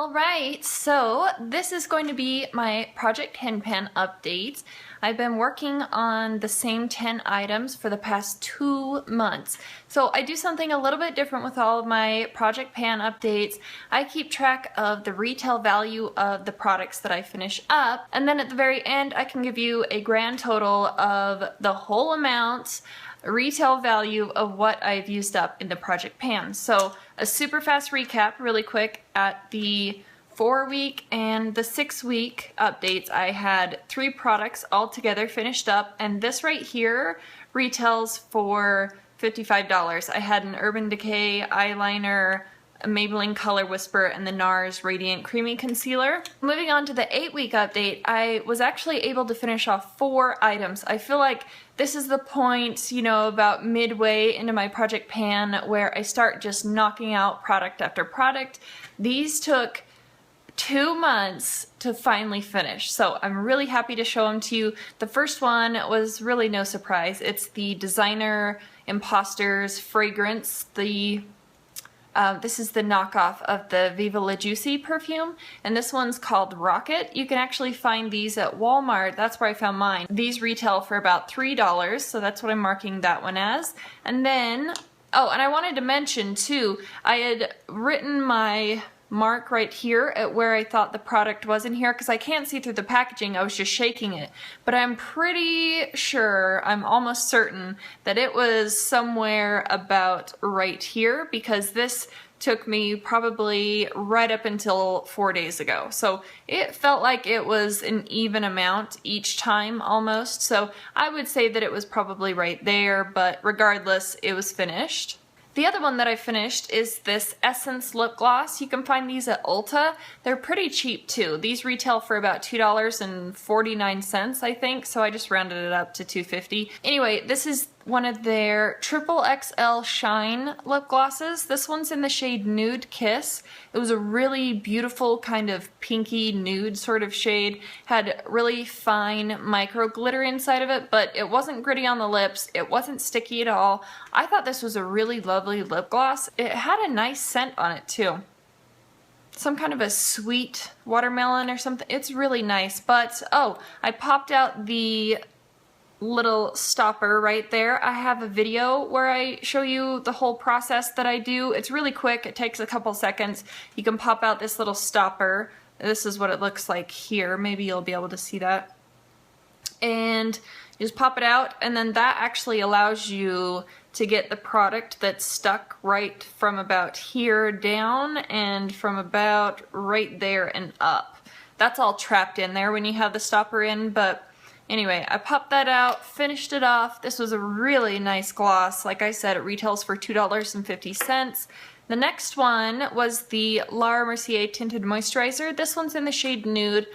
Alright, so this is going to be my Project Hen Pen update. I've been working on the same 10 items for the past 2 months. So I do something a little bit different with all of my Project Pan updates. I keep track of the retail value of the products that I finish up, and then at the very end I can give you a grand total of the whole amount, retail value of what I've used up in the Project Pan. So a super fast recap really quick. At the 4-week and the 6-week updates, I had 3 products all together finished up, and this right here retails for $55. I had an Urban Decay eyeliner, a Maybelline Color Whisper, and the NARS Radiant Creamy Concealer. Moving on to the 8-week update, I was actually able to finish off 4 items. I feel like this is the point, you know, about midway into my Project Pan where I start just knocking out product after product. These took 2 months to finally finish, so I'm really happy to show them to you. The first one was really no surprise. It's the Designer Imposters fragrance. This is the knockoff of the Viva La Juicy perfume, and this one's called Rocket. You can actually find these at Walmart. That's where I found mine. These retail for about $3, so that's what I'm marking that one as. And then, oh, and I wanted to mention too, I had written my mark right here at where I thought the product was in here, because I can't see through the packaging. I was just shaking it, but I'm pretty sure, I'm almost certain that it was somewhere about right here, because this took me probably right up until 4 days ago. So it felt like it was an even amount each time almost. So I would say that it was probably right there, but regardless, it was finished. The other one that I finished is this Essence lip gloss. You can find these at Ulta. They're pretty cheap too. These retail for about $2.49, I think, so I just rounded it up to $2.50. Anyway, this is one of their triple XL Shine lip glosses. This one's in the shade Nude Kiss. It was a really beautiful kind of pinky nude sort of shade. Had really fine micro glitter inside of it, but it wasn't gritty on the lips. It wasn't sticky at all. I thought this was a really lovely lip gloss. It had a nice scent on it too. Some kind of a sweet watermelon or something. It's really nice, but oh, I popped out the little stopper right there. I have a video where I show you the whole process that I do. It's really quick. It takes a couple seconds. You can pop out this little stopper. This is what it looks like here. Maybe you'll be able to see that. And you just pop it out, and then that actually allows you to get the product that's stuck right from about here down and from about right there and up. That's all trapped in there when you have the stopper in, but anyway, I popped that out, finished it off. This was a really nice gloss. Like I said, it retails for $2.50. The next one was the Laura Mercier Tinted Moisturizer. This one's in the shade Nude.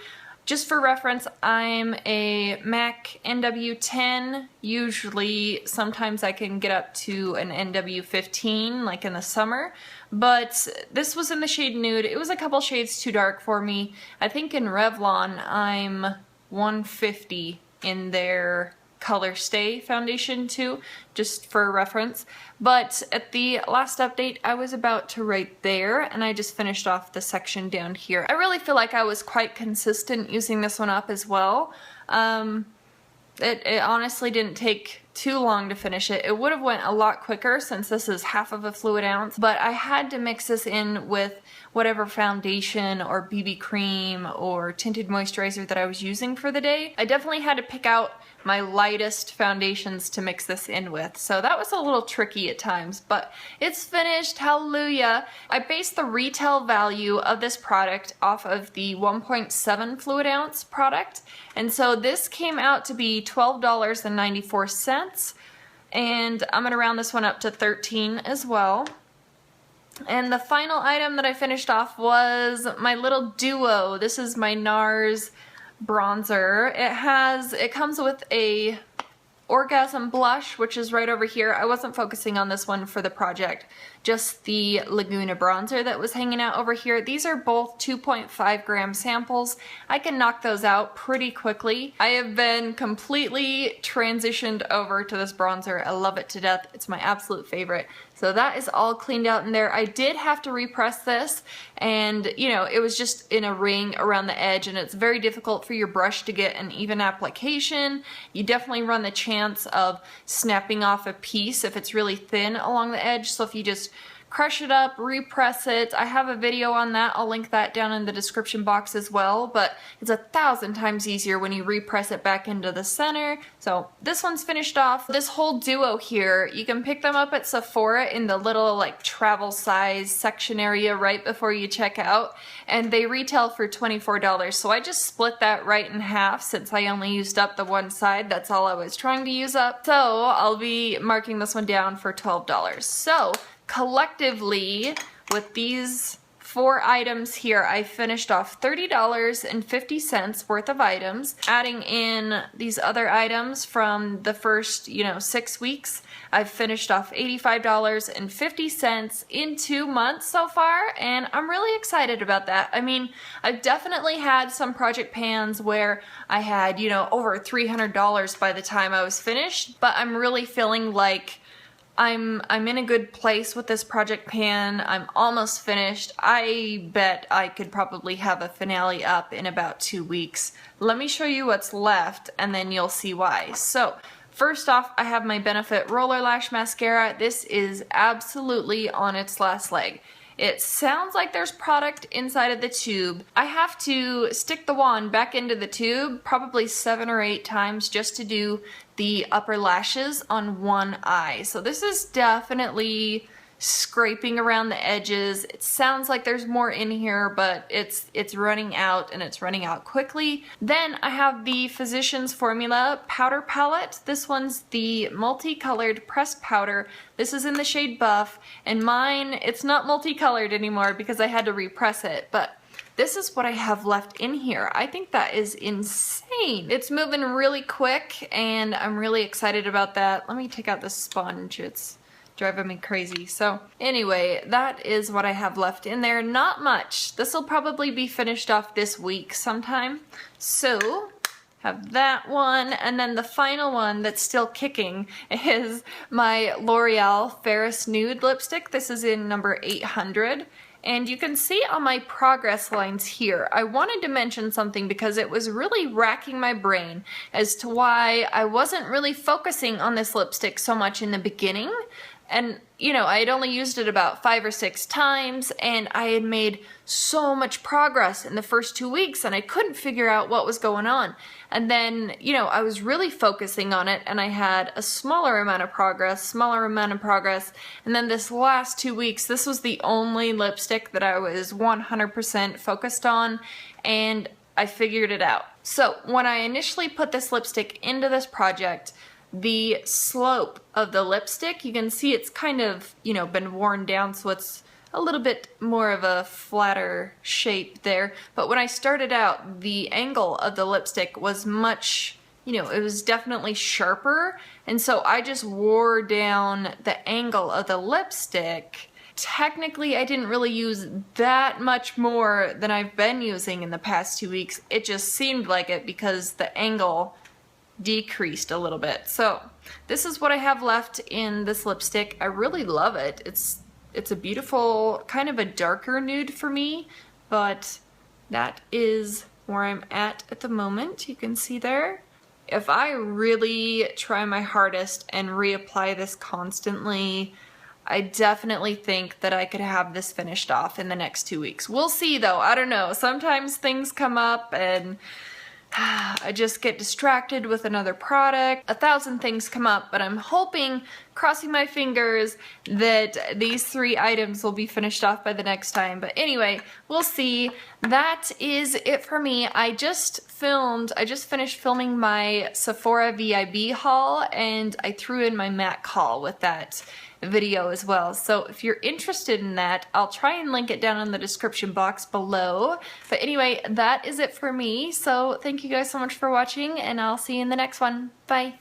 Just for reference, I'm a MAC NW10. Usually, sometimes I can get up to an NW15, like in the summer. But this was in the shade Nude. It was a couple shades too dark for me. I think in Revlon, I'm 150 in their Color Stay foundation too, just for reference. But at the last update, I was about to right there, and I just finished off the section down here. I really feel like I was quite consistent using this one up as well. It honestly didn't take too long to finish it. It would have went a lot quicker since this is half of a fluid ounce, but I had to mix this in with whatever foundation or BB cream or tinted moisturizer that I was using for the day. I definitely had to pick out my lightest foundations to mix this in with, so that was a little tricky at times, but it's finished, hallelujah. I based the retail value of this product off of the 1.7 fluid ounce product, and so this came out to be $12.94, and I'm gonna round this one up to $13 as well. And the final item that I finished off was my little duo. This is my NARS bronzer. It comes with a Orgasm blush, which is right over here. I wasn't focusing on this one for the project, just the Laguna bronzer that was hanging out over here. These are both 2.5 gram samples. I can knock those out pretty quickly. I have been completely transitioned over to this bronzer. I love it to death. It's my absolute favorite. So that is all cleaned out in there. I did have to repress this, and you know, it was just in a ring around the edge, and it's very difficult for your brush to get an even application. You definitely run the chance of snapping off a piece if it's really thin along the edge. So if you just crush it up, repress it. I have a video on that. I'll link that down in the description box as well, but it's 1,000 times easier when you repress it back into the center. So this one's finished off. This whole duo here, you can pick them up at Sephora in the little like travel size section area right before you check out, and they retail for $24. So I just split that right in half since I only used up the one side. That's all I was trying to use up. So I'll be marking this one down for $12. So collectively, with these 4 items here, I finished off $30.50 worth of items. Adding in these other items from the first, 6 weeks, I've finished off $85.50 in 2 months so far, and I'm really excited about that. I mean, I've definitely had some project pans where I had, over $300 by the time I was finished, but I'm really feeling like I'm in a good place with this project pan. I'm almost finished. I bet I could probably have a finale up in about 2 weeks. Let me show you what's left and then you'll see why. So first off, I have my Benefit Roller Lash Mascara. This is absolutely on its last leg. It sounds like there's product inside of the tube. I have to stick the wand back into the tube probably 7 or 8 times just to do the upper lashes on one eye. So this is definitely scraping around the edges. It sounds like there's more in here, but it's running out, and it's running out quickly. Then I have the Physicians Formula powder palette. This one's the multicolored pressed powder. This is in the shade Buff, and mine, it's not multicolored anymore because I had to repress it, but this is what I have left in here. I think that is insane. It's moving really quick, and I'm really excited about that. Let me take out this sponge. It's driving me crazy. So anyway, that is what I have left in there. Not much. This will probably be finished off this week sometime. So have that one, and then the final one that's still kicking is my L'Oreal Ferris Nude lipstick. This is in number 800. And you can see on my progress lines here, I wanted to mention something because it was really racking my brain as to why I wasn't really focusing on this lipstick so much in the beginning. And, I had only used it about 5 or 6 times, and I had made so much progress in the first 2 weeks, and I couldn't figure out what was going on. And then, I was really focusing on it, and I had a smaller amount of progress, and then this last 2 weeks, this was the only lipstick that I was 100% focused on, and I figured it out. So, when I initially put this lipstick into this project, the slope of the lipstick, you can see it's kind of, been worn down, so it's a little bit more of a flatter shape there. But when I started out, the angle of the lipstick was much, it was definitely sharper, and so I just wore down the angle of the lipstick. Technically, I didn't really use that much more than I've been using in the past 2 weeks. It just seemed like it because the angle decreased a little bit. So this is what I have left in this lipstick. I really love it. It's a beautiful, kind of a darker nude for me, but that is where I'm at the moment. You can see there. If I really try my hardest and reapply this constantly, I definitely think that I could have this finished off in the next 2 weeks. We'll see though. I don't know. Sometimes things come up and I just get distracted with another product. 1,000 things come up, but I'm hoping, crossing my fingers, that these 3 items will be finished off by the next time. But anyway, we'll see. That is it for me. I just finished filming my Sephora VIB haul, and I threw in my MAC haul with that video as well. So if you're interested in that, I'll try and link it down in the description box below. But anyway, that is it for me. So thank you guys so much for watching, and I'll see you in the next one. Bye.